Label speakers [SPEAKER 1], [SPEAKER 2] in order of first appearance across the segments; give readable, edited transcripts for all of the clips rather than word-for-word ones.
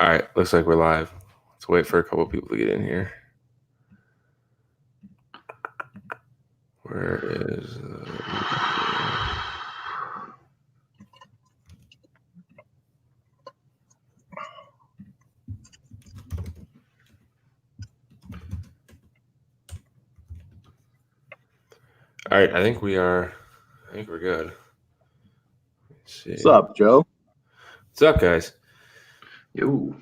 [SPEAKER 1] All right, looks like we're live. Let's wait for a couple people to get in here. Where is All right, I think we're good. Let's see.
[SPEAKER 2] What's up, Joe?
[SPEAKER 1] What's up, guys?
[SPEAKER 3] Yo.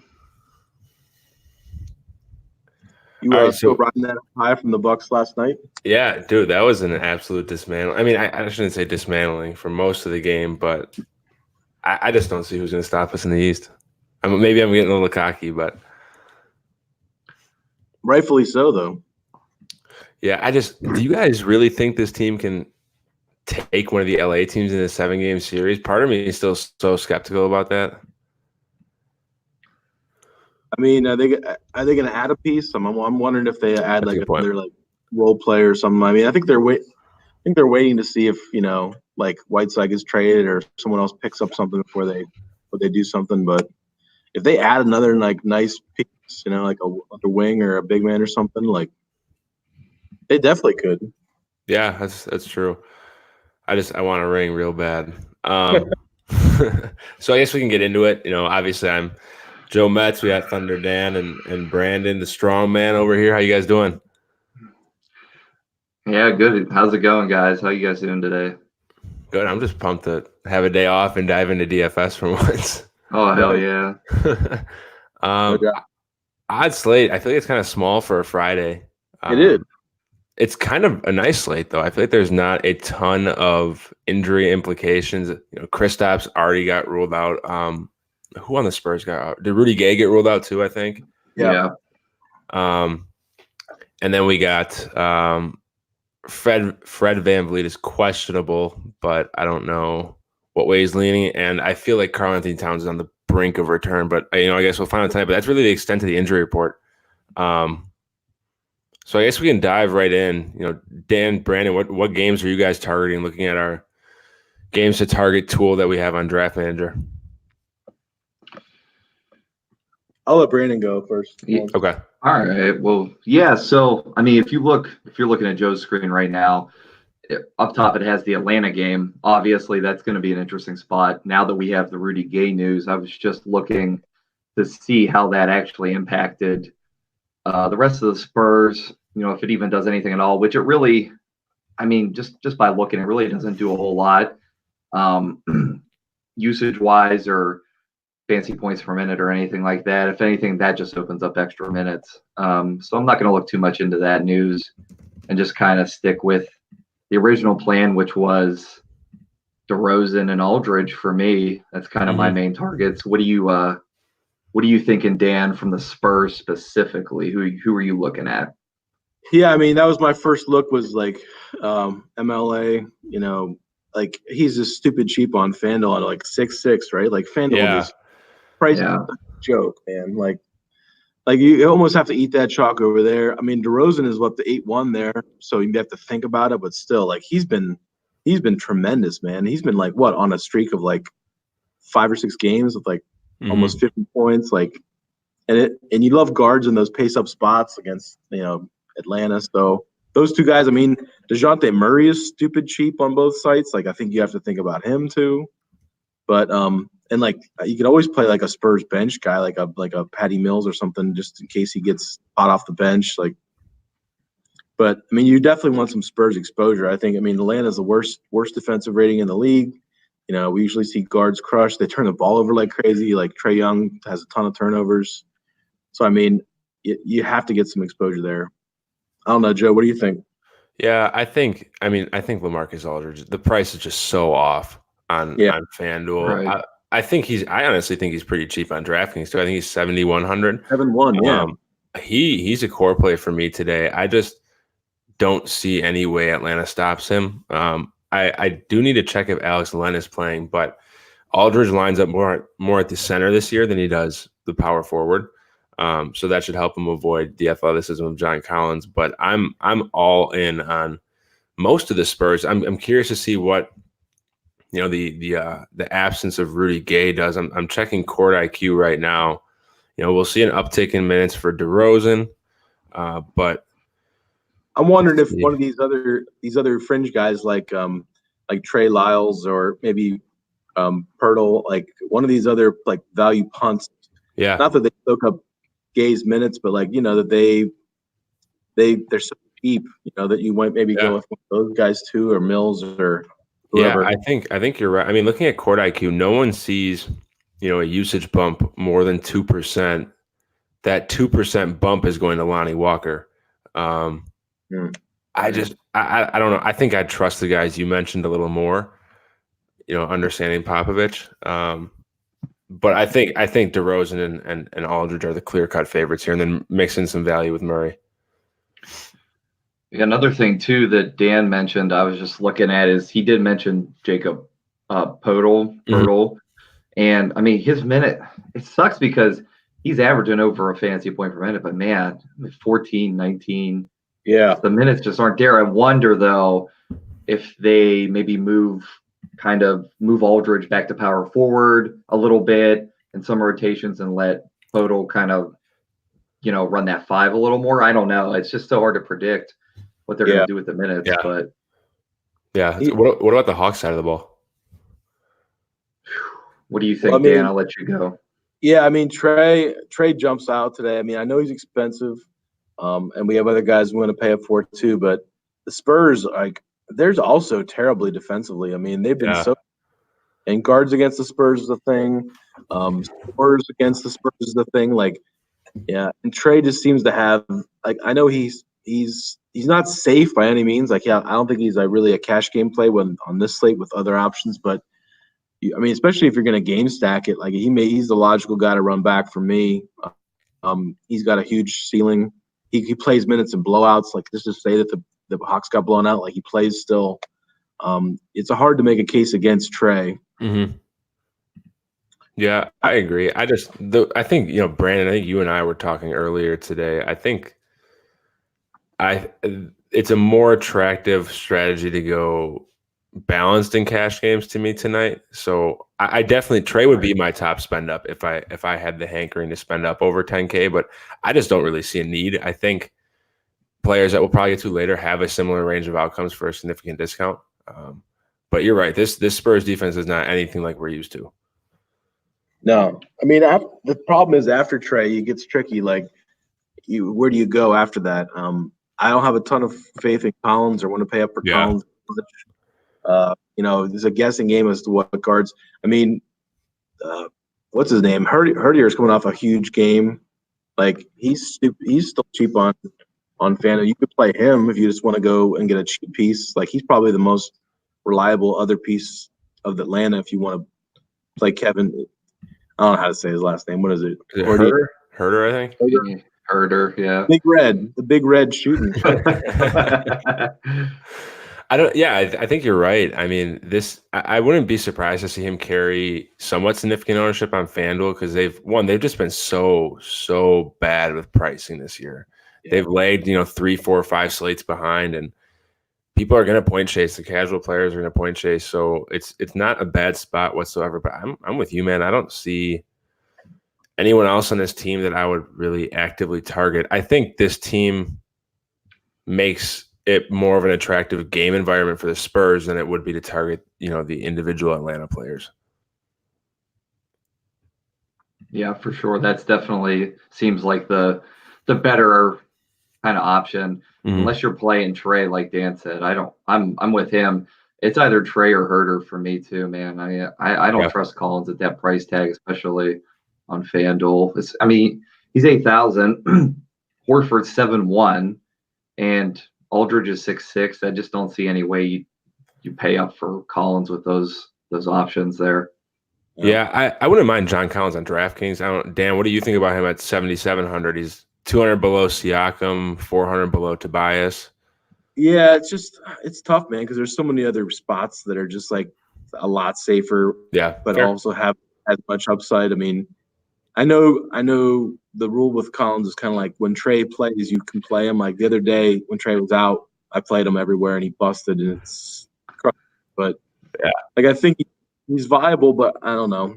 [SPEAKER 2] You
[SPEAKER 1] All right,
[SPEAKER 2] still
[SPEAKER 1] so-
[SPEAKER 2] riding that high from the Bucks last night?
[SPEAKER 1] Yeah, dude, that was an absolute dismantle. I mean, I shouldn't say dismantling for most of the game, but I just don't see who's going to stop us in the East. Maybe I'm getting a little cocky, but
[SPEAKER 2] Rightfully so, though.
[SPEAKER 1] yeah, do you guys really think this team can take one of the LA teams in a 7-game series? Part of me is still so skeptical about that.
[SPEAKER 2] I mean, are they going to add a piece? I'm wondering if they add
[SPEAKER 1] That's a
[SPEAKER 2] like
[SPEAKER 1] good point.
[SPEAKER 2] another like role player or something. I mean, I think they're waiting to see if like Whiteside gets traded or someone else picks up something before they do something. But if they add another like nice piece, like a wing or a big man or something, like they definitely could.
[SPEAKER 1] Yeah, that's true. I want a ring real bad. So I guess we can get into it. Obviously I'm Joe Metz. We got Thunder Dan and Brandon, the strong man over here. How you guys doing?
[SPEAKER 3] Yeah, good. How's it going, guys? How you guys doing today?
[SPEAKER 1] Good. I'm just pumped to have a day off and dive into DFS for once.
[SPEAKER 3] Oh, hell yeah.
[SPEAKER 1] Odd slate. I feel like it's kind of small for a Friday.
[SPEAKER 2] It is.
[SPEAKER 1] It's kind of a nice slate, though. I feel like there's not a ton of injury implications. Kristaps already got ruled out. Who on the Spurs got out? Did Rudy Gay get ruled out too? I think.
[SPEAKER 3] Yeah.
[SPEAKER 1] And then we got Fred VanVleet is questionable, but I don't know what way he's leaning. And I feel like Karl-Anthony Towns is on the brink of return, but I guess we'll find out tonight. But that's really the extent of the injury report. So I guess we can dive right in. Dan, Brandon, what games are you guys targeting? Looking at our games to target tool that we have on Draft Manager.
[SPEAKER 2] I'll let Brandon go first.
[SPEAKER 3] Yeah.
[SPEAKER 1] Okay.
[SPEAKER 3] All right. Well, yeah. So, I mean, if you're looking at Joe's screen right now, up top it has the Atlanta game. Obviously, that's going to be an interesting spot. Now that we have the Rudy Gay news, I was just looking to see how that actually impacted the rest of the Spurs. If it even does anything at all, which it really, I mean, just by looking, it really doesn't do a whole lot, usage-wise or fancy points per minute or anything like that. If anything, that just opens up extra minutes. So I'm not going to look too much into that news and just kind of stick with the original plan, which was DeRozan and Aldridge for me. That's kind of my main targets. What are you thinking, Dan, from the Spurs specifically? Who are you looking at?
[SPEAKER 2] Yeah, I mean, that was my first look was like MLA, like he's just stupid cheap on FanDuel at like 6.6, right? Like FanDuel is price is a joke, man. Like you almost have to eat that chalk over there. I mean, DeRozan is the 8-1 there, so you have to think about it, but still, like he's been tremendous, man. He's been like on a streak of like 5 or 6 games with like almost 50 points, like, and you love guards in those pace up spots against Atlanta. So those two guys, I mean, DeJounte Murray is stupid cheap on both sites. Like I think you have to think about him too. But and like you could always play like a Spurs bench guy, like a Patty Mills or something, just in case he gets hot off the bench. Like, but I mean, you definitely want some Spurs exposure. I think. I mean, Atlanta's the worst defensive rating in the league. We usually see guards crush. They turn the ball over like crazy. Like Trae Young has a ton of turnovers. So I mean, you have to get some exposure there. I don't know, Joe. What do you think?
[SPEAKER 1] Yeah, I think LaMarcus Aldridge, the price is just so off on FanDuel.
[SPEAKER 3] Right.
[SPEAKER 1] I honestly think he's pretty cheap on DraftKings too. I think he's 7,100.
[SPEAKER 2] 7-1, yeah.
[SPEAKER 1] He's a core play for me today. I just don't see any way Atlanta stops him. I do need to check if Alex Len is playing, but Aldridge lines up more at the center this year than he does the power forward. So that should help him avoid the athleticism of John Collins. But I'm all in on most of the Spurs. I'm curious to see what the absence of Rudy Gay does. I'm checking Court IQ right now. we'll see an uptick in minutes for DeRozan, but
[SPEAKER 2] I'm wondering if one of these other fringe guys like Trey Lyles or maybe Pirtle, like one of these other like value punts.
[SPEAKER 1] Yeah.
[SPEAKER 2] Not that they soak up Gay's minutes, but like that they're so cheap, that you might maybe go with one of those guys too, or Mills or whoever.
[SPEAKER 1] Yeah, I think you're right. I mean, looking at court IQ, no one sees a usage bump more than 2%. That 2% bump is going to Lonnie Walker. I don't know. I think I trust the guys you mentioned a little more, understanding Popovich. But I think DeRozan and Aldridge are the clear-cut favorites here, and then mix in some value with Murray.
[SPEAKER 3] Another thing, too, that Dan mentioned, I was just looking at is he did mention Jacob Poeltl.
[SPEAKER 1] Mm-hmm.
[SPEAKER 3] And, I mean, his minute, it sucks because he's averaging over a fantasy point per minute, but, man, 14, 19.
[SPEAKER 2] Yeah.
[SPEAKER 3] The minutes just aren't there. I wonder, though, if they maybe move Aldridge back to power forward a little bit in some rotations and let Poeltl kind of, run that 5 a little more. I don't know. It's just so hard to predict what they're going to do with the minutes.
[SPEAKER 1] Yeah.
[SPEAKER 3] But
[SPEAKER 1] what about the Hawks side of the ball?
[SPEAKER 3] What do you think, Dan? I'll let you go.
[SPEAKER 2] Yeah, I mean, Trey jumps out today. I mean, I know he's expensive, and we have other guys we want to pay up for too. But the Spurs, they're also terribly defensively. I mean, they've been and guards against the Spurs is a thing. Scores against the Spurs is a thing. And Trey just seems to have I know he's not safe by any means. I don't think he's really a cash game play when on this slate with other options. But I mean, especially if you're going to game stack it, he's the logical guy to run back for me. He's got a huge ceiling. He plays minutes in blowouts. Let's just say that the Hawks got blown out. He plays still. It's hard to make a case against Trey.
[SPEAKER 1] Mm-hmm. Yeah, I agree. I think Brandon. I think you and I were talking earlier today. I think it's a more attractive strategy to go balanced in cash games to me tonight. So I definitely Trey would be my top spend up if I had the hankering to spend up over 10K, but I just don't really see a need. I think players that we'll probably get to later have a similar range of outcomes for a significant discount. But you're right. This Spurs defense is not anything like we're used to.
[SPEAKER 2] No, I mean the problem is after Trey, it gets tricky. Where do you go after that? I don't have a ton of faith in Collins or want to pay up for Collins. There's a guessing game as to what guards. I mean, what's his name? Herdier is coming off a huge game. He's still cheap on FanDuel. You could play him if you just want to go and get a cheap piece. He's probably the most reliable other piece of Atlanta if you want to play Kevin. I don't know how to say his last name. What is it?
[SPEAKER 1] Herder, I think.
[SPEAKER 3] Herder, yeah.
[SPEAKER 2] The big red shooting.
[SPEAKER 1] I think you're right. I mean, I wouldn't be surprised to see him carry somewhat significant ownership on FanDuel because they've just been so bad with pricing this year. Yeah. They've lagged, 3, 4, 5 slates behind, and people are going to point chase. The casual players are going to point chase. So it's not a bad spot whatsoever. But I'm with you, man. I don't see anyone else on this team that I would really actively target. I think this team makes it more of an attractive game environment for the Spurs than it would be to target, the individual Atlanta players.
[SPEAKER 3] Yeah, for sure. That's definitely seems like the better kind of option. Mm-hmm. Unless you're playing Trey, like Dan said. I'm with him. It's either Trey or Herder for me too, man. I don't trust Collins at that price tag, especially on FanDuel. He's 8,000. Horford's 7,1, and Aldridge is 6'6". I just don't see any way you pay up for Collins with those options there.
[SPEAKER 1] Yeah, I wouldn't mind John Collins on DraftKings. Dan, what do you think about him at 7,700? He's 200 below Siakam, 400 below Tobias.
[SPEAKER 2] Yeah, it's tough, man, because there's so many other spots that are just a lot safer.
[SPEAKER 1] Yeah,
[SPEAKER 2] but also have as much upside. I mean, I know the rule with Collins is kind of like when Trey plays, you can play him. The other day when Trey was out, I played him everywhere and he busted, and it's. But
[SPEAKER 1] yeah,
[SPEAKER 2] I think he's viable, but I don't know.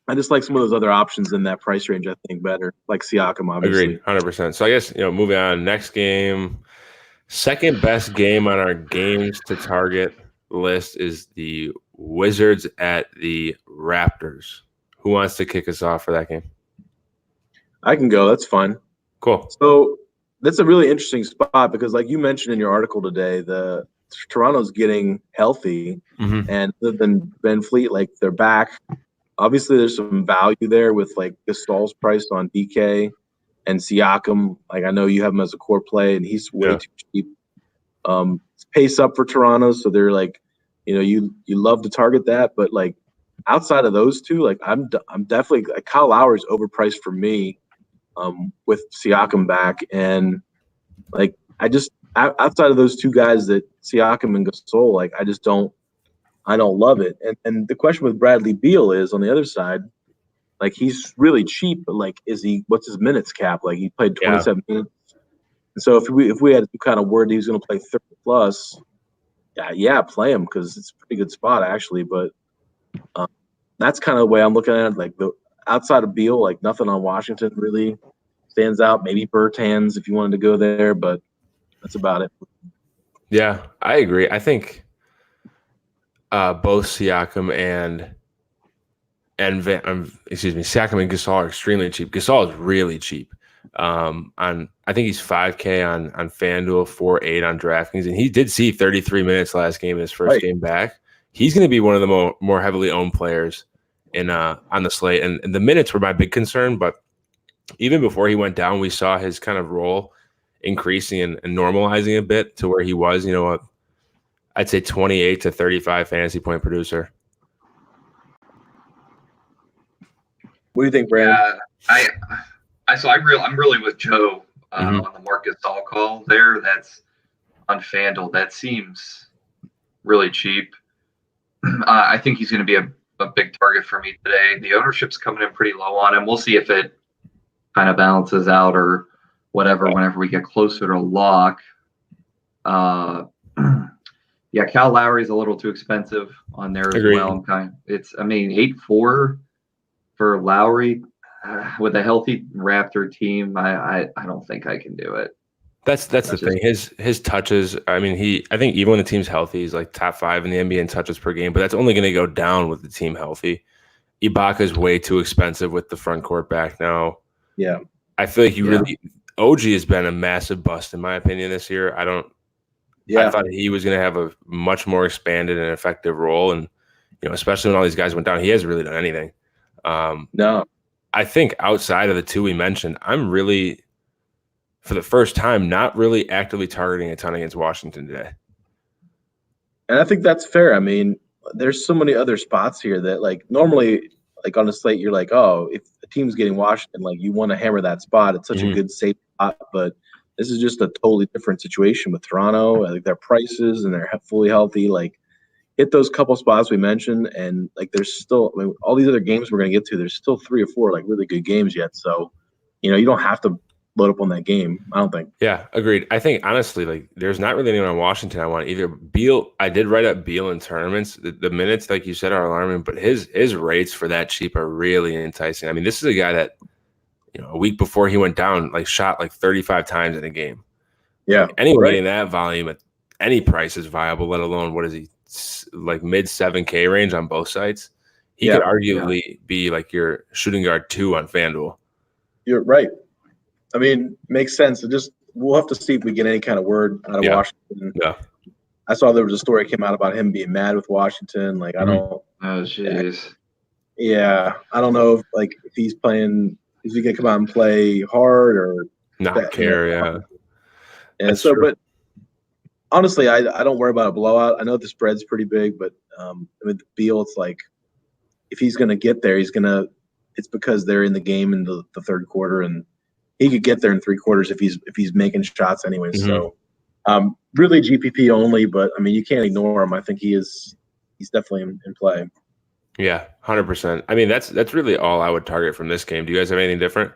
[SPEAKER 2] I just like some of those other options in that price range. I think better, like Siakam, obviously.
[SPEAKER 1] Agreed, 100%. So I guess moving on. Next game, second best game on our games to target list is the Wizards at the Raptors. Who wants to kick us off for that game?
[SPEAKER 2] I can go. That's fine.
[SPEAKER 1] Cool.
[SPEAKER 2] So that's a really interesting spot because, like you mentioned in your article today, the Toronto's getting healthy, and other than Ben Fleet, like they're back. Obviously, there's some value there with like Gasol's priced on DK and Siakam. Like I know you have him as a core play, and he's way too cheap. Pace up for Toronto, so they're like, you love to target that, but like outside of those two, like I'm definitely like Kyle Lowry's overpriced for me, with Siakam back, and like I just outside of those two guys, that Siakam and Gasol, like I don't love it. And the question with Bradley Beal is on the other side, like he's really cheap, but like what's his minutes cap? Like he played 27 minutes. And so if we had to kind of word he was going to play 30 plus, play him because it's a pretty good spot actually. But that's kind of the way I'm looking at it. Like outside of Beal, like nothing on Washington really stands out. Maybe Bertans if you wanted to go there, but that's about it.
[SPEAKER 1] Yeah, I agree. I think both Siakam Siakam and Gasol are extremely cheap. Gasol is really cheap. I think he's 5K on FanDuel, 4.8 on DraftKings, and he did see 33 minutes last game in his first game back. He's going to be one of the more heavily owned players on the slate, and the minutes were my big concern. But even before he went down, we saw his kind of role increasing and normalizing a bit to where he was, I'd say 28 to 35 fantasy point producer.
[SPEAKER 2] What do you think, Brad?
[SPEAKER 3] I'm really with Joe on the Marcus Gasol call there. That's on FanDuel. That seems really cheap. I think he's going to be a big target for me today. The ownership's coming in pretty low on him. We'll see if it kind of balances out or whatever whenever we get closer to lock. Kyle Lowry's a little too expensive on there as well. 8.4 for Lowry with a healthy Raptor team. I don't think I can do it.
[SPEAKER 1] That's the thing. His touches. I think even when the team's healthy, he's like top 5 in the NBA in touches per game. But that's only going to go down with the team healthy. Ibaka's way too expensive with the front court back now.
[SPEAKER 2] Yeah,
[SPEAKER 1] I feel like OG has been a massive bust in my opinion this year. I thought he was going to have a much more expanded and effective role, and especially when all these guys went down, he hasn't really done anything.
[SPEAKER 2] No,
[SPEAKER 1] I think outside of the two we mentioned, I'm really, for the first time, not really actively targeting a ton against Washington today.
[SPEAKER 2] And I think that's fair. I mean, there's so many other spots here that, like, normally, like on a slate, you're like, oh, if a team's getting Washington, like you want to hammer that spot. It's such a good safe spot, but this is just a totally different situation with Toronto. I think their prices and they're fully healthy. Like, hit those couple spots we mentioned, and like there's still all these other games we're going to get to. There's still 3 or 4 like really good games yet. So, you don't have to load up on that game, I don't think.
[SPEAKER 1] Yeah, agreed. I think honestly, like there's not really anyone on Washington I want either. Beal, I did write up Beal in tournaments. The minutes, like you said, are alarming, but his rates for that cheap are really enticing. I mean, this is a guy that a week before he went down, like shot like 35 times in a game.
[SPEAKER 2] Yeah,
[SPEAKER 1] like, anyone getting that volume at any price is viable. Let alone what is he like mid 7K range on both sites? He could arguably be like your shooting guard 2 on FanDuel.
[SPEAKER 2] You're right. I mean, makes sense. We'll have to see if we get any kind of word out of Washington.
[SPEAKER 1] Yeah.
[SPEAKER 2] I saw there was a story came out about him being mad with Washington. Like, I don't.
[SPEAKER 3] Oh, jeez.
[SPEAKER 2] Yeah, I don't know if he's playing. Is he gonna come out and play hard or
[SPEAKER 1] not care? Yeah.
[SPEAKER 2] And that's so, true. But honestly, I don't worry about a blowout. I know the spread's pretty big, but Beal, it's like if he's gonna get there, it's because they're in the game in the third quarter, and he could get there in 3 quarters if he's making shots anyway. Mm-hmm. So really GPP only, but I mean you can't ignore him. I think he's definitely in play.
[SPEAKER 1] Yeah, 100%. I mean that's really all I would target from this game. Do you guys have anything different?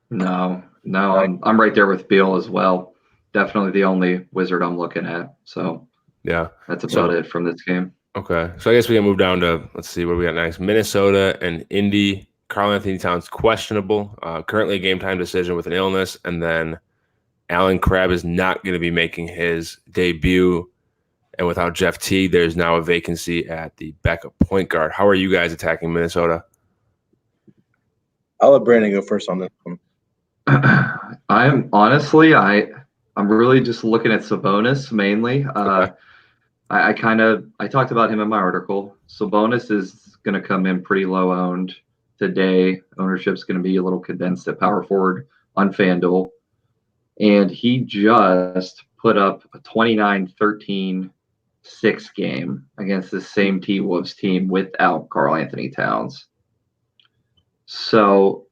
[SPEAKER 3] No, I'm right there with Beal as well. Definitely the only Wizard I'm looking at. So
[SPEAKER 1] yeah,
[SPEAKER 3] that's about it from this game.
[SPEAKER 1] Okay. So I guess we can move down to, let's see what we got next. Minnesota and Indy. Karl-Anthony Towns questionable. Currently a game time decision with an illness. And then Alan Crabb is not going to be making his debut. And without Jeff Teague, there's now a vacancy at the backup point guard. How are you guys attacking Minnesota?
[SPEAKER 2] I'll let Brandon go first on this one.
[SPEAKER 3] I'm really just looking at Sabonis mainly.
[SPEAKER 1] Okay.
[SPEAKER 3] I talked about him in my article. Sabonis is going to come in pretty low owned today. Ownership's going to be a little condensed at power forward on FanDuel. And he just put up a 29-13-6 game against the same T-Wolves team without Karl-Anthony Towns. So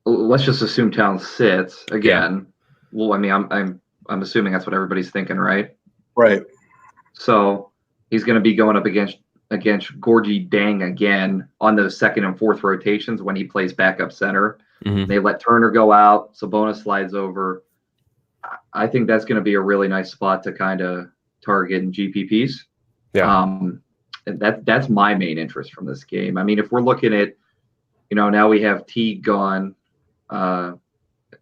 [SPEAKER 3] let's just assume Towns sits again. Yeah. Well, I mean, I'm assuming that's what everybody's thinking, right?
[SPEAKER 2] Right.
[SPEAKER 3] So he's going to be going up against Gorgie Dang again on those second and fourth rotations when he plays backup center.
[SPEAKER 1] Mm-hmm.
[SPEAKER 3] They let Turner go out. Sabonis slides over. I think that's going to be a really nice spot to kind of target in GPPs.
[SPEAKER 1] Yeah.
[SPEAKER 3] And that's my main interest from this game. I mean, if we're looking at, now we have Teague gone, and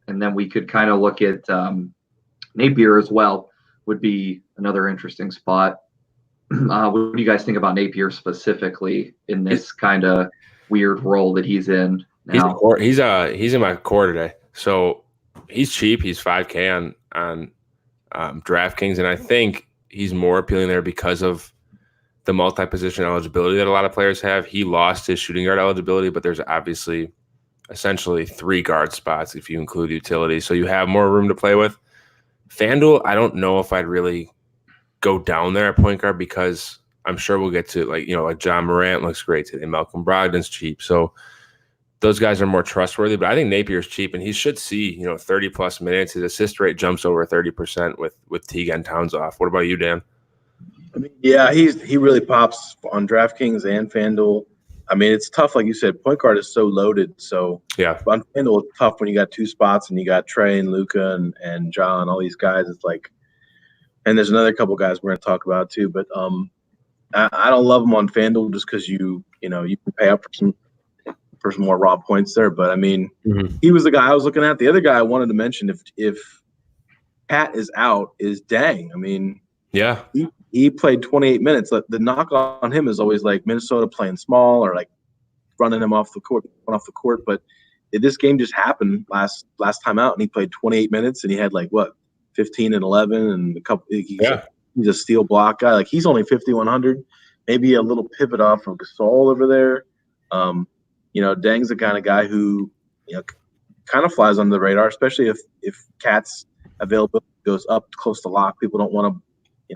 [SPEAKER 3] then we could kind of look at Napier as well. Would be another interesting spot. What do you guys think about Napier specifically in this kind of weird role that he's in now?
[SPEAKER 1] He's in my core today. So he's cheap. He's $5K on DraftKings, and I think he's more appealing there because of the multi-position eligibility that a lot of players have. He lost his shooting guard eligibility, but there's obviously essentially 3 guard spots if you include utility. So you have more room to play with. FanDuel, I don't know if I'd really go down there at point guard because I'm sure we'll get to like John Morant looks great today. Malcolm Brogdon's cheap. So those guys are more trustworthy, but I think Napier's cheap and he should see, 30 plus minutes. His assist rate jumps over 30% with Teague and Towns off. What about you, Dan?
[SPEAKER 2] I mean, yeah, he really pops on DraftKings and FanDuel. I mean, it's tough, like you said. Point guard is so loaded. So
[SPEAKER 1] yeah,
[SPEAKER 2] on FanDuel, it's tough when you got 2 spots and you got Trey and Luka and John, all these guys. It's like, and there's another couple guys we're going to talk about too. But I don't love them on FanDuel just because you can pay up for some more raw points there. But I mean, He was the guy I was looking at. The other guy I wanted to mention, if Pat is out, is Dang. I mean,
[SPEAKER 1] yeah.
[SPEAKER 2] He played 28 minutes. The knock on him is always like Minnesota playing small or like running him off the court. But this game just happened last time out, and he played 28 minutes, and he had 15 and 11 and a couple. He's a steal block guy. Like he's only 5,100, maybe a little pivot off from Gasol over there. Dang's the kind of guy who kind of flies under the radar, especially if Cat's availability goes up close to lock. People don't want to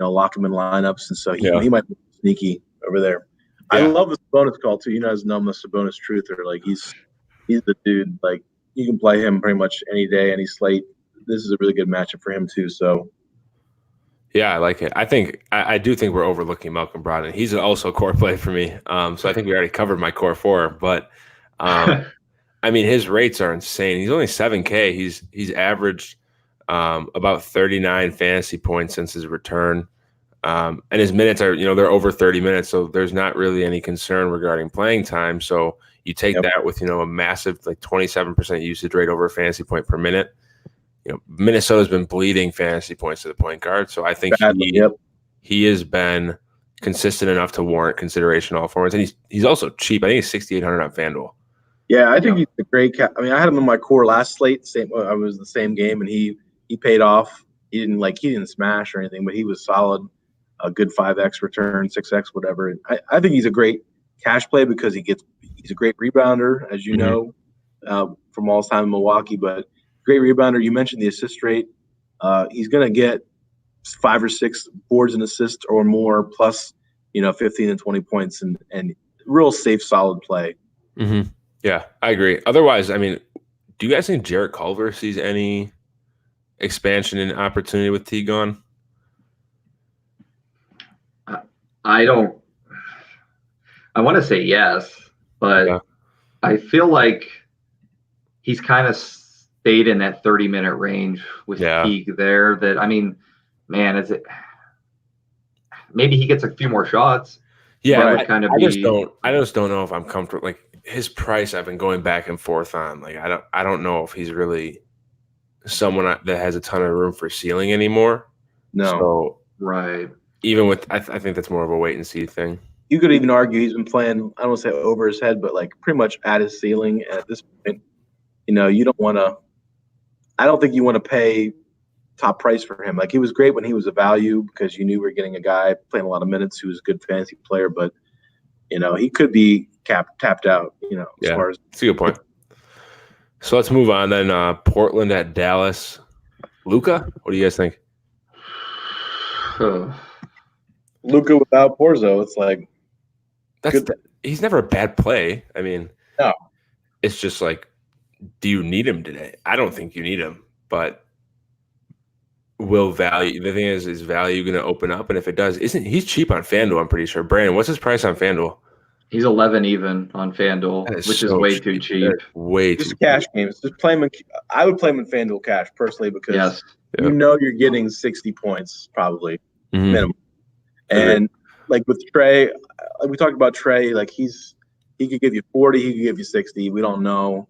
[SPEAKER 2] lock him in lineups, and so he might be sneaky over there. Yeah. I love the Sabonis call too. You guys know him, the Sabonis truther. Like he's the dude. Like you can play him pretty much any day, any slate. This is a really good matchup for him too. So
[SPEAKER 1] yeah, I like it. I do think we're overlooking Malcolm Brogdon. He's also a core play for me. So I think we already covered my core 4, but I mean his rates are insane. He's only 7K. He's averaged about 39 fantasy points since his return. And his minutes are, they're over 30 minutes. So there's not really any concern regarding playing time. So you take that with, a massive 27% usage rate over a fantasy point per minute. Minnesota's been bleeding fantasy points to the point guard. So I think he has been consistent enough to warrant consideration all formats. And he's also cheap. I think he's 6,800 on FanDuel.
[SPEAKER 2] Yeah, I think he's a great cat. I mean, I had him in my core last slate. I was the same game, and he paid off. He didn't smash or anything, but he was solid. A good 5x return, 6x, whatever. And I think he's a great cash play because he's a great rebounder, as you know, from all his time in Milwaukee. But great rebounder. You mentioned the assist rate. He's going to get 5 or 6 boards and assists or more, plus 15 and 20 points, and real safe, solid play.
[SPEAKER 1] Mm-hmm. Yeah, I agree. Otherwise, I mean, do you guys think Jarrett Culver sees any expansion and opportunity with Teague gone?
[SPEAKER 3] I don't. I want to say yes, but I feel like he's kind of stayed in that 30-minute range with Teague there. That I mean, man, is it? Maybe he gets a few more shots.
[SPEAKER 1] Yeah,
[SPEAKER 3] Right, kind of
[SPEAKER 1] I just
[SPEAKER 3] be.
[SPEAKER 1] don't. I just don't know if I'm comfortable. Like his price, I've been going back and forth on. Like I don't know if he's really someone that has a ton of room for ceiling anymore.
[SPEAKER 2] No.
[SPEAKER 1] So
[SPEAKER 3] Right.
[SPEAKER 1] even with, I think that's more of a wait and see thing.
[SPEAKER 2] You could even argue he's been playing, I don't want to say over his head, but like pretty much at his ceiling at this point. You don't want to, I don't think you want to pay top price for him. Like he was great when he was a value because you knew we were getting a guy playing a lot of minutes who was a good fantasy player, but he could be tapped out, as
[SPEAKER 1] Yeah,
[SPEAKER 2] far as
[SPEAKER 1] that's a good point. So let's move on then. Portland at Dallas. Luka, what do you guys think?
[SPEAKER 2] Luka without Porzo. It's like
[SPEAKER 1] he's never a bad play. I mean,
[SPEAKER 2] no.
[SPEAKER 1] It's just like, do you need him today? I don't think you need him, but will value? The thing is value going to open up? And if it does, he's cheap on FanDuel? I'm pretty sure. Brandon, what's his price on FanDuel?
[SPEAKER 3] He's 11 even on FanDuel, which is way too cheap.
[SPEAKER 1] Way
[SPEAKER 2] just
[SPEAKER 1] too
[SPEAKER 2] cash
[SPEAKER 1] cheap.
[SPEAKER 2] games. Just play him. I would play him in FanDuel cash personally because
[SPEAKER 3] yes.
[SPEAKER 2] You're getting 60 points probably minimum.
[SPEAKER 1] Agreed.
[SPEAKER 2] And like with Trey, we talked about Trey. Like he could give you 40, he could give you 60. We don't know.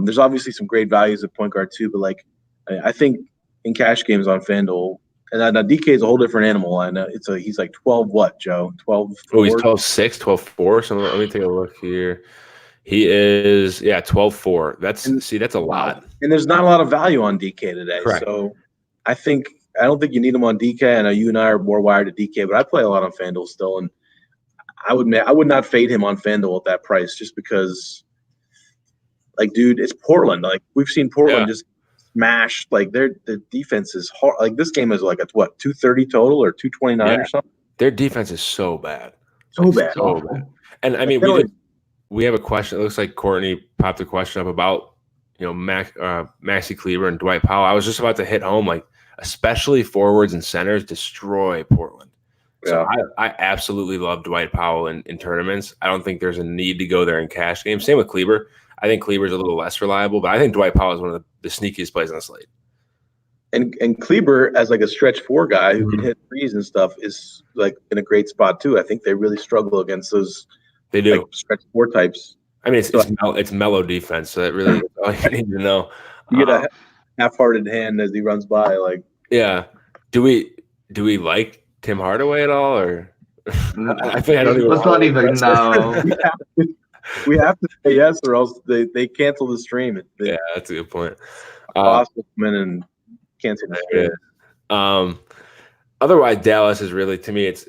[SPEAKER 2] There's obviously some great values at point guard too, but like I think in cash games on FanDuel, and now DK is a whole different animal. I know he's like 12 what, Joe? 12.
[SPEAKER 1] Oh, he's 12-6, 12-4. So let me take a look here. He is 12-4. That's a lot.
[SPEAKER 2] And there's not a lot of value on DK today.
[SPEAKER 1] Correct.
[SPEAKER 2] So I don't think you need him on DK. I know you and I are more wired to DK, but I play a lot on FanDuel still, and I would not fade him on FanDuel at that price just because, like, dude, it's Portland. Like we've seen Portland just smash. Like their defense is hard. Like this game is like a 230 total or 229 or something.
[SPEAKER 1] Their defense is so bad.
[SPEAKER 2] So bad.
[SPEAKER 1] And I mean, we have a question. It looks like Courtney popped a question up about Maxi Kleber and Dwight Powell. I was just about to hit home, like especially forwards and centers destroy Portland. So I absolutely love Dwight Powell in tournaments. I don't think there's a need to go there in cash games. Same with Kleber. I think Kleber's a little less reliable, but I think Dwight Powell is one of the sneakiest plays on the slate.
[SPEAKER 2] And Kleber as like a stretch four guy who can hit threes and stuff is like in a great spot too. I think they really struggle against those.
[SPEAKER 1] They do
[SPEAKER 2] stretch four types.
[SPEAKER 1] I mean, it's mellow defense, so that really is all you need to know.
[SPEAKER 2] You get a half-hearted hand as he runs by. Like,
[SPEAKER 1] do we like Tim Hardaway at all, or I think I don't even.
[SPEAKER 3] Let's not even know.
[SPEAKER 2] We have to say yes, or else they cancel the stream.
[SPEAKER 1] That's a good point.
[SPEAKER 2] Austin come in and cancel the stream.
[SPEAKER 1] Otherwise, Dallas is really, to me, it's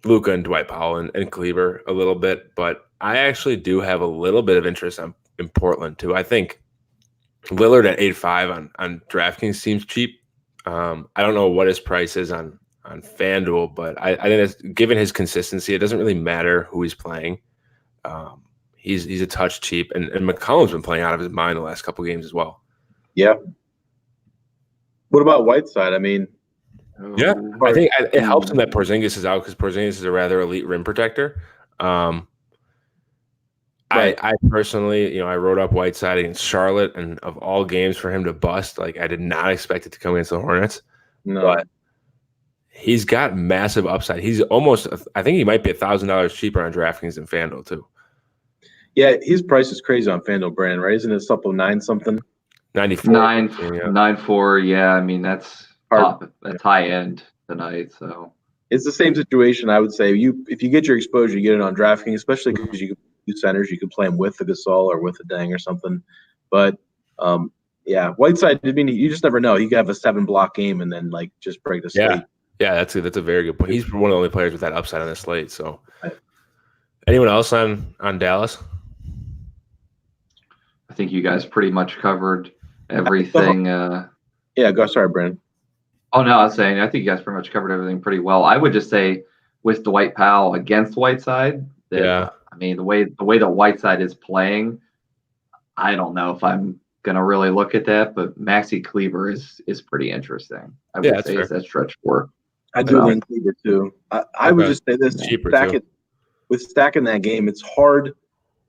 [SPEAKER 1] Luka and Dwight Powell and Kleber a little bit, but I actually do have a little bit of interest in Portland too. I think Lillard at 8.5 on DraftKings seems cheap. I don't know what his price is on FanDuel, but I think given his consistency, it doesn't really matter who he's playing. He's a touch cheap, and McCollum's been playing out of his mind the last couple of games as well.
[SPEAKER 2] Yeah. What about Whiteside? I mean,
[SPEAKER 1] I think it helps him that Porzingis is out because Porzingis is a rather elite rim protector. I personally, I wrote up Whiteside against Charlotte, and of all games for him to bust, like I did not expect it to come against the Hornets.
[SPEAKER 2] No.
[SPEAKER 1] But he's got massive upside. He's almost, I think he might be $1,000 cheaper on DraftKings than FanDuel too.
[SPEAKER 2] Yeah, his price is crazy on FanDuel, Brand, right? Isn't it something 9 something?
[SPEAKER 1] 94.
[SPEAKER 3] 9.4. Yeah, I mean that's high end tonight. So
[SPEAKER 2] it's the same situation. I would say if you get your exposure, you get it on DraftKings, especially because you can do centers. You can play them with the Gasol or with the Deng or something. But Whiteside. I mean, you just never know. He could have a 7-block game and then like just break the slate.
[SPEAKER 1] Yeah, that's a very good point. He's one of the only players with that upside on the slate. So, anyone else on Dallas?
[SPEAKER 3] I think you guys pretty much covered everything.
[SPEAKER 2] Go. Sorry, Brandon.
[SPEAKER 3] Oh no, I was saying I think you guys pretty much covered everything pretty well. I would just say with Dwight Powell against Whiteside, I mean the way that Whiteside is playing, I don't know if I'm gonna really look at that, but Maxi Kleber is pretty interesting. I would say it's that stretch four.
[SPEAKER 2] I do lean Kleber too. I would just say this: with stacking that game, it's hard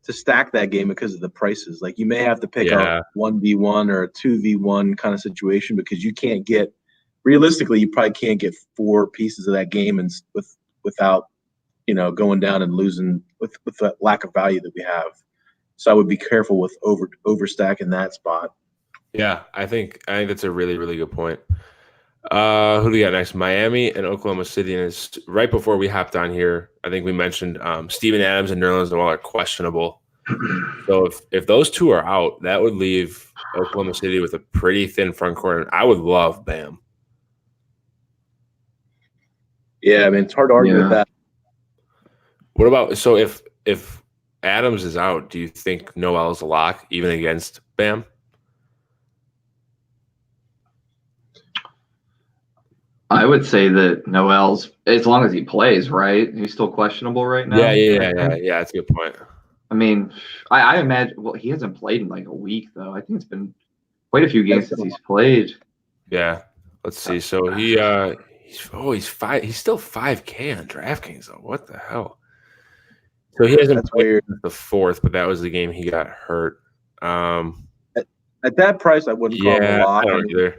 [SPEAKER 2] to stack that game because of the prices. Like you may have to pick up 1v1 or a 2v1 kind of situation because you can't get. Realistically, you probably can't get 4 pieces of that game and without going down and losing with the lack of value that we have. So I would be careful with overstacking that spot.
[SPEAKER 1] Yeah, I think that's a really, really good point. Who do we got next? Miami and Oklahoma City. And it's right before we hopped on here, I think we mentioned Steven Adams and Nerlens Noel are questionable. So if those two are out, that would leave Oklahoma City with a pretty thin front court. And I would love Bam.
[SPEAKER 2] Yeah, I mean, it's hard to argue with that.
[SPEAKER 1] What about if Adams is out, do you think Noel is a lock even against Bam?
[SPEAKER 3] I would say that Noel's, as long as he plays, right? He's still questionable right now.
[SPEAKER 1] Yeah. That's a good point.
[SPEAKER 3] I mean, I imagine. Well, he hasn't played in like a week, though. I think it's been quite a few games since he's played.
[SPEAKER 1] Yeah, let's see. So he's five. He's still 5K on DraftKings though. What the hell? So he hasn't played the fourth, but that was the game he got hurt.
[SPEAKER 2] At that price, I wouldn't call him a lock.
[SPEAKER 1] I don't either.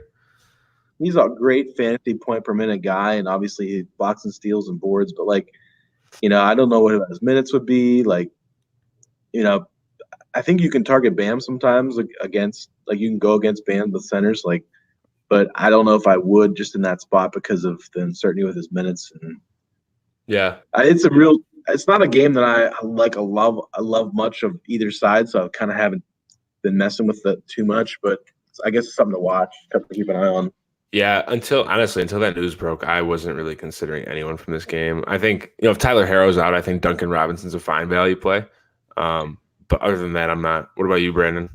[SPEAKER 2] He's a great fantasy point per minute guy, and obviously he blocks and steals and boards. But I don't know what his minutes would be. I think you can target Bam sometimes against, you can go against Bam with centers, but I don't know if I would just in that spot because of the uncertainty with his minutes. And it's not a game that I love much of either side, so I kind of haven't been messing with it too much. But I guess it's something to watch, to keep an eye on.
[SPEAKER 1] Yeah, until that news broke, I wasn't really considering anyone from this game. I think if Tyler Herro's out, I think Duncan Robinson's a fine value play. But other than that, I'm not. What about you, Brandon?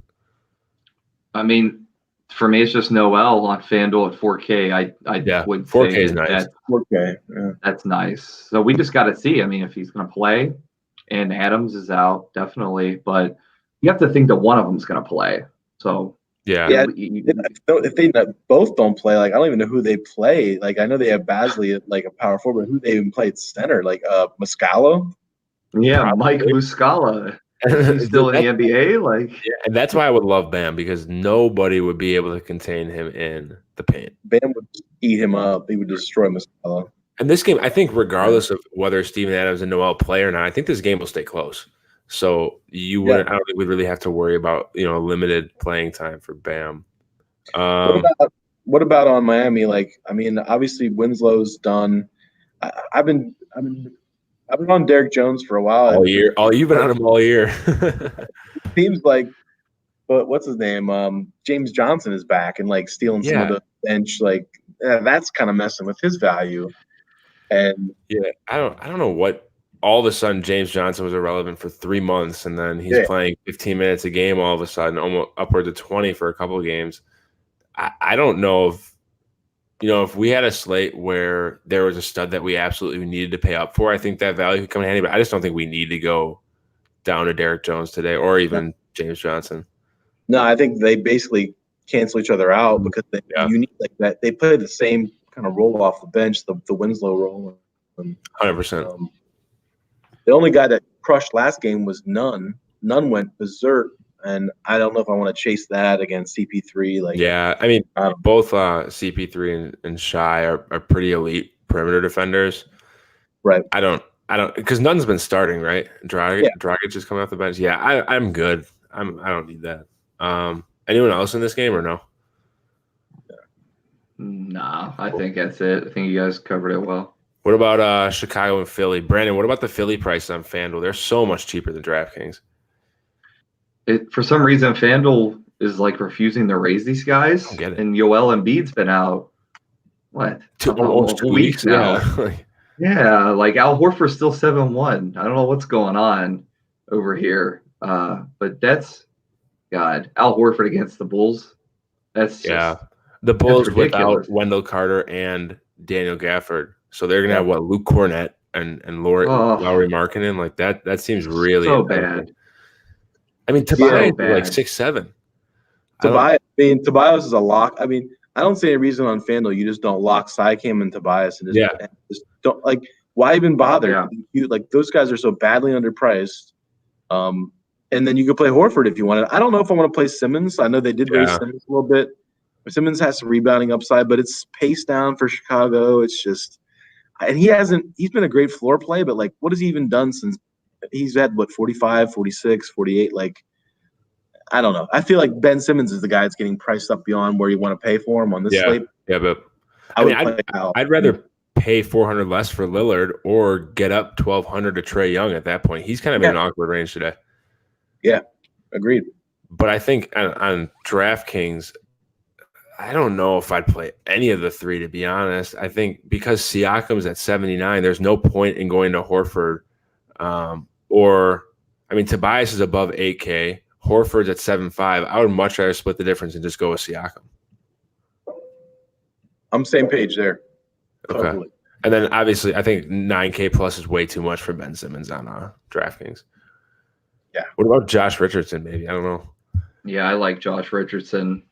[SPEAKER 3] I mean, for me, it's just Noel on FanDuel at 4K. I would
[SPEAKER 1] 4K
[SPEAKER 3] say
[SPEAKER 1] is nice.
[SPEAKER 2] 4K, yeah.
[SPEAKER 3] That's nice. So we just got to see. I mean, if he's going to play, and Adams is out, definitely. But you have to think that one of them's going to play. So
[SPEAKER 2] if they both don't play, I don't even know who they play. I know they have Basley at a power forward, but who they even play at center? Muscala.
[SPEAKER 3] Yeah, probably. Mike Muscala. He's still in the NBA.
[SPEAKER 1] And that's why I would love Bam, because nobody would be able to contain him in the paint.
[SPEAKER 2] Bam would eat him up. He would destroy Muscala.
[SPEAKER 1] And this game, I think, regardless of whether Steven Adams and Noel play or not, I think this game will stay close. So I don't think we'd really have to worry about limited playing time for Bam.
[SPEAKER 2] What about on Miami? Obviously Winslow's done. I've been on Derek Jones for a while.
[SPEAKER 1] All year. You've been on him all year.
[SPEAKER 2] Seems but what's his name? James Johnson is back and stealing some of the bench. That's kind of messing with his value. And
[SPEAKER 1] I don't know what. All of a sudden, James Johnson was irrelevant for 3 months, and then he's playing 15 minutes a game all of a sudden, almost upwards of 20 for a couple of games. I don't know if we had a slate where there was a stud that we absolutely needed to pay up for, I think that value could come in handy, but I just don't think we need to go down to Derek Jones today or even James Johnson.
[SPEAKER 2] No, I think they basically cancel each other out because you need that. They play the same kind of role off the bench, the Winslow role.
[SPEAKER 1] 100%.
[SPEAKER 2] The only guy that crushed last game was Nunn. Nunn went berserk, and I don't know if I want to chase that against CP3.
[SPEAKER 1] Both CP3 and Shai are pretty elite perimeter defenders.
[SPEAKER 2] Right.
[SPEAKER 1] I don't because Nunn's been starting, right? Dragic just coming off the bench. Yeah, I'm good. I don't need that. Anyone else in this game or no?
[SPEAKER 3] Nah, I think that's it. I think you guys covered it well.
[SPEAKER 1] What about Chicago and Philly? Brandon, what about the Philly price on FanDuel? They're so much cheaper than DraftKings.
[SPEAKER 3] For some reason, FanDuel is refusing to raise these guys.
[SPEAKER 1] I get it.
[SPEAKER 3] And Joel Embiid's been out, what?
[SPEAKER 1] Almost 2 weeks
[SPEAKER 3] now. Yeah, Al Horford's still 7-1. I don't know what's going on over here. But that's, God, Al Horford against the Bulls. That's just,
[SPEAKER 1] the Bulls without Wendell Carter and Daniel Gafford. So they're gonna have Luke Cornett and Lauri Markkanen. That seems really
[SPEAKER 3] so bad.
[SPEAKER 1] I mean, Tobias is 6'7".
[SPEAKER 2] Tobias is a lock. I don't see any reason on FanDuel you just don't lock Siakam and Tobias and just don't why even bother? Yeah. Those guys are so badly underpriced. And then you could play Horford if you wanted. I don't know if I want to play Simmons. I know they did raise Simmons a little bit. Simmons has some rebounding upside, but it's pace down for Chicago. It's just and he's been a great floor play, but like, what has he even done since he's had 45, 46, 48? Like, I don't know. I feel like Ben Simmons is the guy that's getting priced up beyond where you want to pay for him on this slate.
[SPEAKER 1] Yeah, but
[SPEAKER 2] I'd
[SPEAKER 1] rather pay $400 less for Lillard or get up $1,200 to Trae Young at that point. He's kind of in an awkward range today.
[SPEAKER 2] Yeah, agreed.
[SPEAKER 1] But I think on DraftKings, I don't know if I'd play any of the three, to be honest. I think because Siakam's at 79, there's no point in going to Horford. Tobias is above 8K. Horford's at 7.5. I would much rather split the difference and just go with Siakam.
[SPEAKER 2] I'm same page there.
[SPEAKER 1] Okay. Totally. And then obviously I think 9K plus is way too much for Ben Simmons on DraftKings.
[SPEAKER 2] Yeah.
[SPEAKER 1] What about Josh Richardson, maybe? I don't know.
[SPEAKER 3] Yeah, I like Josh Richardson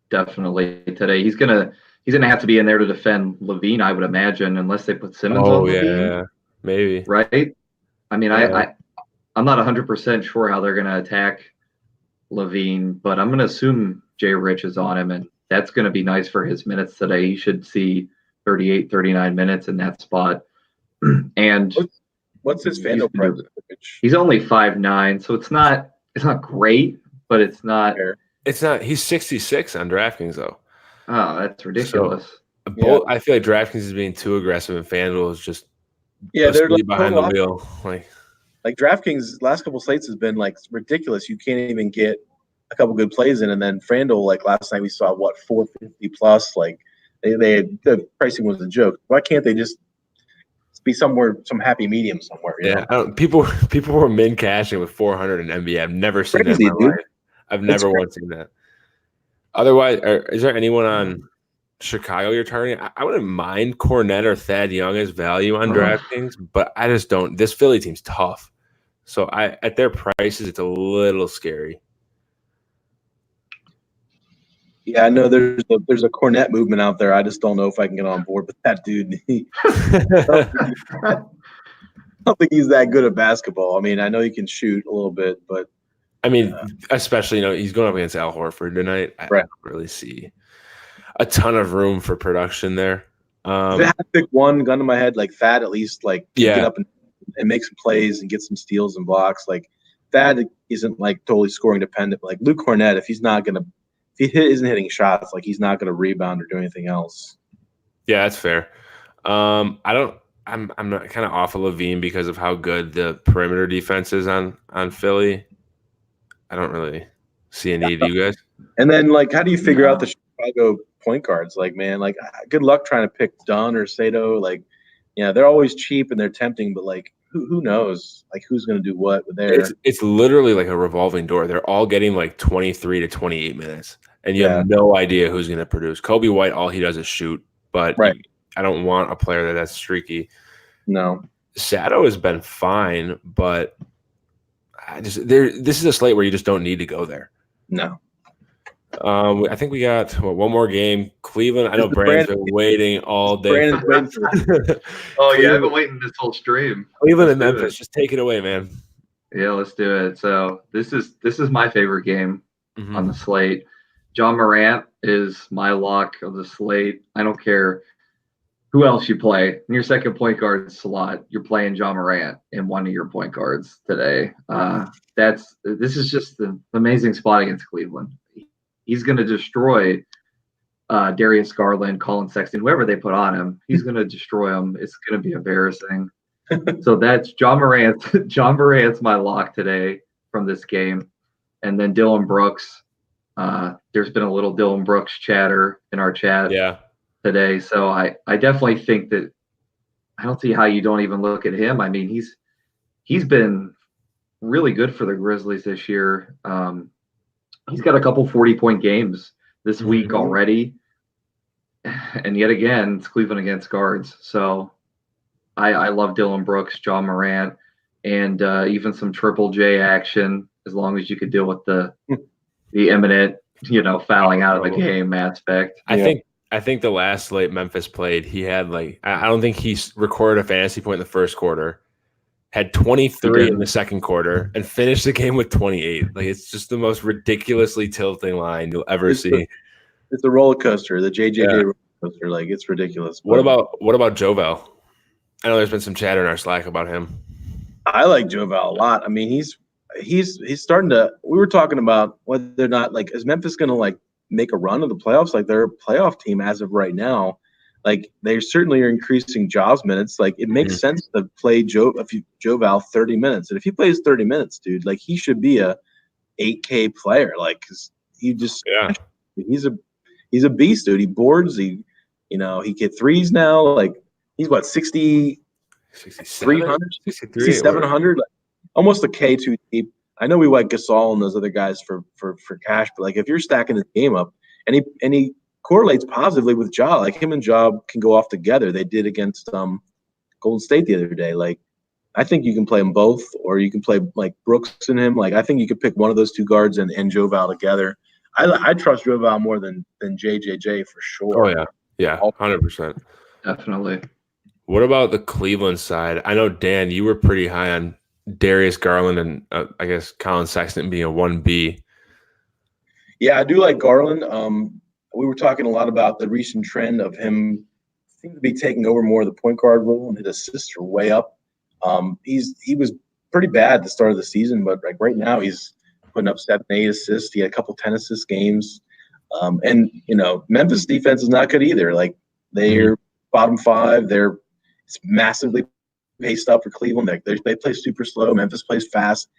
[SPEAKER 3] definitely today. He's gonna have to be in there to defend LaVine, I would imagine, unless they put Simmons on LaVine.
[SPEAKER 1] Yeah, maybe.
[SPEAKER 3] Right? I mean, yeah. I'm not 100% sure how they're gonna attack LaVine, but I'm gonna assume Jay Rich is on him, and that's gonna be nice for his minutes today. He should see 38, 39 minutes in that spot. And
[SPEAKER 2] what's his FanDuel price?
[SPEAKER 3] He's only 5'9", so it's not great, but it's not.
[SPEAKER 1] It's not. He's 66 on DraftKings though.
[SPEAKER 3] Oh, that's ridiculous.
[SPEAKER 1] So, I feel like DraftKings is being too aggressive, and FanDuel is just
[SPEAKER 2] they're like
[SPEAKER 1] behind the wheel.
[SPEAKER 2] Like DraftKings last couple slates has been like ridiculous. You can't even get a couple good plays in, and then FanDuel, like last night we saw 450 plus. Like the pricing was a joke. Why can't they just be some happy medium somewhere? You know?
[SPEAKER 1] People were min cashing with 400 in NBA. I've never seen that in my life. I've never once seen that. Otherwise, is there anyone on Chicago you're targeting? I wouldn't mind Cornette or Thad Young as value on DraftKings, but I just don't. This Philly team's tough. So at their prices, it's a little scary.
[SPEAKER 2] Yeah, I know there's a Cornette movement out there. I just don't know if I can get on board with that dude. I don't think he's that good at basketball. I mean, I know he can shoot a little bit, but
[SPEAKER 1] I mean, especially he's going up against Al Horford tonight. I don't really see a ton of room for production there.
[SPEAKER 2] If I had to pick one gun to my head, like Thad, at least get up and make some plays and get some steals and blocks. Like Thad isn't like totally scoring dependent. Like Luke Cornette, if he isn't hitting shots, like he's not gonna rebound or do anything else.
[SPEAKER 1] Yeah, that's fair. I'm not kind of off of LaVine because of how good the perimeter defense is on Philly. I don't really see a need. You guys?
[SPEAKER 2] And then, how do you figure out the Chicago point guards? Like, man, good luck trying to pick Dunn or Sato. They're always cheap and they're tempting, but who knows? Who's going to do what with their?
[SPEAKER 1] It's literally like a revolving door. They're all getting 23 to 28 minutes, and you have no idea who's going to produce. Kobe White, all he does is shoot, but I don't want a player that's streaky.
[SPEAKER 2] No,
[SPEAKER 1] Sato has been fine, but this is a slate where you just don't need to go there.
[SPEAKER 2] No.
[SPEAKER 1] I think we got one more game. Cleveland. I know Brandon's been waiting all day.
[SPEAKER 3] I've been waiting this whole stream.
[SPEAKER 1] Cleveland and Memphis. Just take it away, man.
[SPEAKER 3] Yeah, let's do it. So this is my favorite game on the slate. John Morant is my lock of the slate. I don't care who else you play. In your second point guard slot, you're playing John Morant in one of your point guards today. This is just an amazing spot against Cleveland. He's going to destroy Darius Garland, Colin Sexton, whoever they put on him. He's going to destroy them. It's going to be embarrassing. So that's John Morant. John Morant's my lock today from this game. And then Dylan Brooks. There's been a little Dylan Brooks chatter in our chat today. So I definitely think that I don't see how you don't even look at him. I mean, he's been really good for the Grizzlies this year. He's got a couple 40-point games this week already. And yet again, it's Cleveland against guards. So I love Dylan Brooks, John Morant, and even some Triple J action, as long as you could deal with the imminent, fouling out of the game aspect.
[SPEAKER 1] I think the last slate Memphis played, he had I don't think he recorded a fantasy point in the first quarter. Had 23 in the second quarter and finished the game with 28. It's just the most ridiculously tilting line you'll ever see.
[SPEAKER 2] It's a roller coaster, the JJJ roller coaster. It's ridiculous.
[SPEAKER 1] What about Jovel? I know there's been some chatter in our Slack about him.
[SPEAKER 2] I like Joval a lot. I mean, he's starting to. We were talking about whether or not like is Memphis going to like make a run of the playoffs? Like they're a playoff team as of right now. Like they certainly are increasing Jaws minutes. Like it makes sense to play Joval 30 minutes, and if he plays 30 minutes, dude, like he should be a 8K player. Like 'cause he just he's a beast, dude. He boards. He get threes now. Like he's what 300, 6,700, like, almost a K2 deep. I know we like Gasol and those other guys for cash, but like if you're stacking the game up, and he correlates positively with Ja, like him and Ja can go off together. They did against Golden State the other day. Like I think you can play them both, or you can play like Brooks and him. Like I think you could pick one of those two guards and Joval together. I trust Joval more than JJJ for sure.
[SPEAKER 1] Oh yeah, 100%,
[SPEAKER 3] definitely.
[SPEAKER 1] What about the Cleveland side? I know, Dan, you were pretty high on Darius Garland and I guess Colin Sexton being a 1B.
[SPEAKER 2] Yeah, I do like Garland. We were talking a lot about the recent trend of him seems to be taking over more of the point guard role, and his assists are way up. He was pretty bad at the start of the season, but like right now he's putting up 7, 8 assists. He had a couple 10 assist games. And Memphis defense is not good either. Like they're bottom 5. It's massively paced up for Cleveland. They play super slow. Memphis plays fast,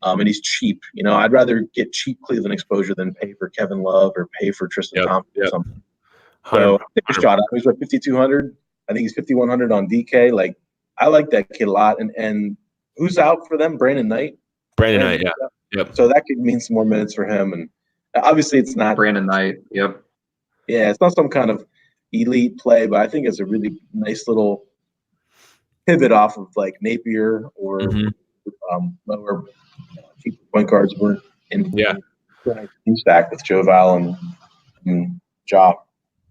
[SPEAKER 2] and he's cheap. I'd rather get cheap Cleveland exposure than pay for Kevin Love or pay for Tristan Thompson or something. So take a shot. He's what 5,200. I think he's 5,100 on DK. Like I like that kid a lot. And who's out for them? Brandon Knight.
[SPEAKER 1] Brandon Knight, yeah. Yep.
[SPEAKER 2] So that could mean some more minutes for him. And obviously, it's not
[SPEAKER 3] Brandon Knight. Yep.
[SPEAKER 2] Yeah, it's not some kind of elite play, but I think it's a really nice little pivot off of like Napier or lower cheap point guards were in stack with Joval and Ja.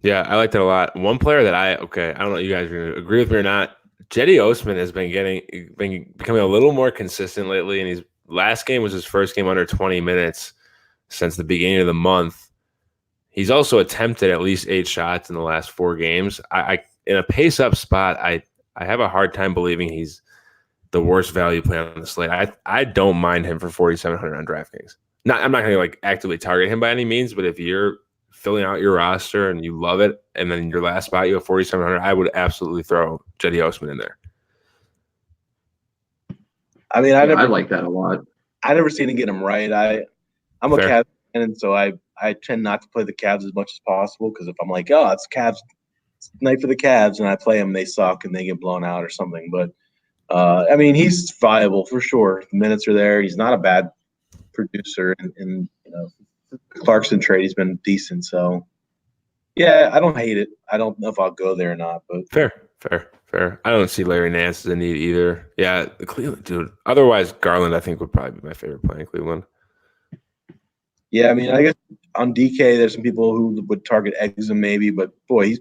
[SPEAKER 1] Yeah, I like that a lot. One player that I don't know if you guys are going to agree with me or not. Cedi Osman has been becoming a little more consistent lately, and his last game was his first game under 20 minutes since the beginning of the month. He's also attempted at least 8 shots in the last 4 games. I in a pace up spot, I have a hard time believing he's the worst value player on the slate. I don't mind him for 4,700 on DraftKings. I'm not going to like actively target him by any means, but if you're filling out your roster and you love it, and then your last spot you have 4,700, I would absolutely throw Cedi Osman in there.
[SPEAKER 2] I mean,
[SPEAKER 3] I like that a lot.
[SPEAKER 2] I never seen him get him right. I'm a Cavs fan, and so I tend not to play the Cavs as much as possible because if I'm like, oh, it's Cavs night for the Cavs, and I play them, they suck and they get blown out or something. But I mean, he's viable for sure. The minutes are there. He's not a bad producer, and the Clarkson trade, he's been decent. So yeah, I don't hate it. I don't know if I'll go there or not, but
[SPEAKER 1] fair. I don't see Larry Nance as a need either. Yeah, the Cleveland dude. Otherwise, Garland I think would probably be my favorite play in Cleveland.
[SPEAKER 2] Yeah, I mean, I guess on DK, there's some people who would target Exum maybe, but boy,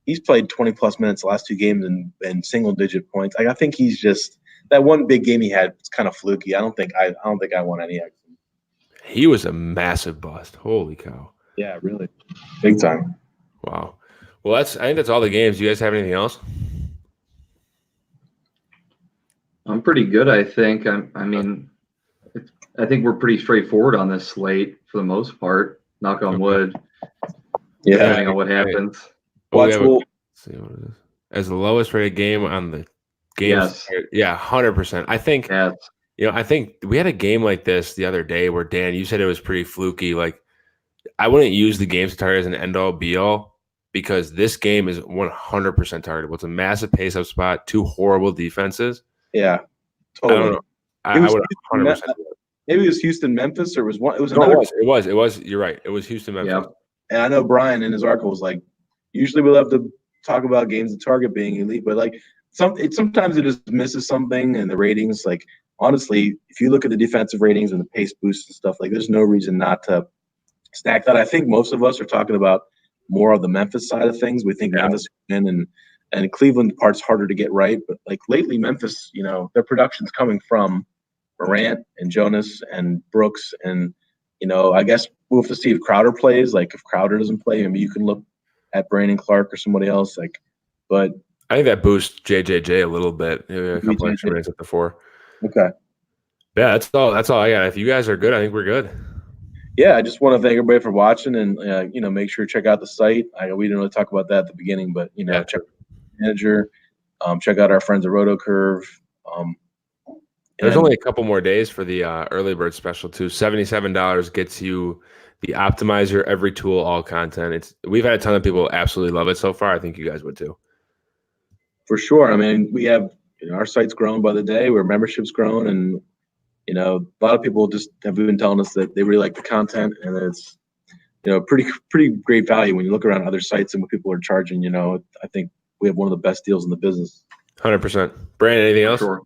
[SPEAKER 2] he's played 20+ minutes the last 2 games and single-digit points. Like I think he's just that one big game he had was kind of fluky. I don't think I want any Exum.
[SPEAKER 1] He was a massive bust. Holy cow!
[SPEAKER 2] Yeah, really, big time.
[SPEAKER 1] Wow. Well, I think that's all the games. Do you guys have anything else?
[SPEAKER 3] I'm pretty good, I think. I think we're pretty straightforward on this slate for the most part. Knock on wood.
[SPEAKER 2] Yeah.
[SPEAKER 3] Depending on what happens.
[SPEAKER 1] Let's see what it is. As the lowest rated game on the games.
[SPEAKER 3] Yes.
[SPEAKER 1] Yeah, 100%. I think.
[SPEAKER 3] Yes.
[SPEAKER 1] I think we had a game like this the other day where Dan, you said it was pretty fluky. Like, I wouldn't use the games target as an end-all, be-all because this game is 100% targetable. It's a massive pace-up spot, 2 horrible defenses.
[SPEAKER 2] Yeah, totally.
[SPEAKER 1] I don't know. I would 100%.
[SPEAKER 2] Maybe it was Houston, Memphis, or it was one. It was
[SPEAKER 1] another.
[SPEAKER 2] No,
[SPEAKER 1] it was. You're right. It was Houston, Memphis.
[SPEAKER 2] Yeah. And I know Brian in his article was like, usually we love to talk about games of target being elite, but like sometimes it just misses something and the ratings. Like honestly, if you look at the defensive ratings and the pace boosts and stuff, like there's no reason not to stack that. I think most of us are talking about more of the Memphis side of things. We think Memphis win and Cleveland part's harder to get right, but like lately Memphis, their production's coming from Morant and Jonas and Brooks and I guess we'll have to see if Crowder plays. Like if Crowder doesn't play, maybe you can look at Brandon Clark or somebody else. Like, but
[SPEAKER 1] I think that boosts JJJ a little bit. Maybe a couple extra minutes at the 4.
[SPEAKER 2] Okay.
[SPEAKER 1] Yeah, that's all. That's all I got. If you guys are good, I think we're good.
[SPEAKER 2] Yeah, I just want to thank everybody for watching, and make sure to check out the site. We didn't really talk about that at the beginning, but check manager, check out our friends at RotoCurve.
[SPEAKER 1] There's only a couple more days for the early bird special too. $77 gets you the optimizer, every tool, all content. We've had a ton of people absolutely love it so far. I think you guys would too.
[SPEAKER 2] For sure. I mean, we have our site's grown by the day. Where membership's grown, and a lot of people just have been telling us that they really like the content, and it's pretty great value when you look around other sites and what people are charging. I think we have one of the best deals in the business.
[SPEAKER 1] 100%. Brandon, anything else?
[SPEAKER 3] Sure.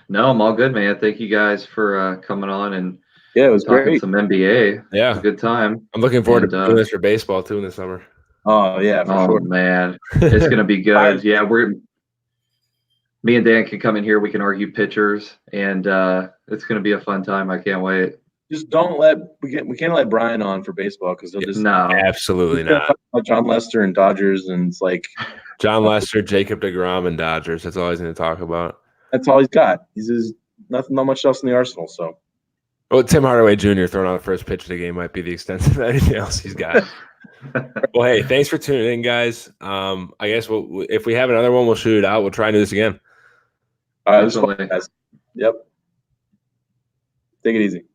[SPEAKER 3] No, I'm all good, man. Thank you guys for coming on and
[SPEAKER 2] it was
[SPEAKER 3] talking
[SPEAKER 2] great.
[SPEAKER 3] some NBA.
[SPEAKER 1] Yeah,
[SPEAKER 3] it's a good time.
[SPEAKER 1] I'm looking forward to doing this for baseball too in the summer.
[SPEAKER 2] Oh yeah, for sure.
[SPEAKER 3] Man, it's gonna be good. Yeah, me and Dan can come in here. We can argue pitchers, and it's gonna be a fun time. I can't wait.
[SPEAKER 2] Just we can't let Brian on for baseball because they'll just
[SPEAKER 1] absolutely not.
[SPEAKER 2] John Lester and Dodgers, and it's like
[SPEAKER 1] John Lester, Jacob deGrom, and Dodgers. That's all he's going to talk about.
[SPEAKER 2] That's all he's got. He's not much else in the arsenal. So,
[SPEAKER 1] well, Tim Hardaway Jr. throwing on the first pitch of the game might be the extent of anything else he's got. Well, hey, thanks for tuning in, guys. I guess if we have another one, we'll shoot it out. We'll try and do this again.
[SPEAKER 2] All right, guys. Yep. Take it easy.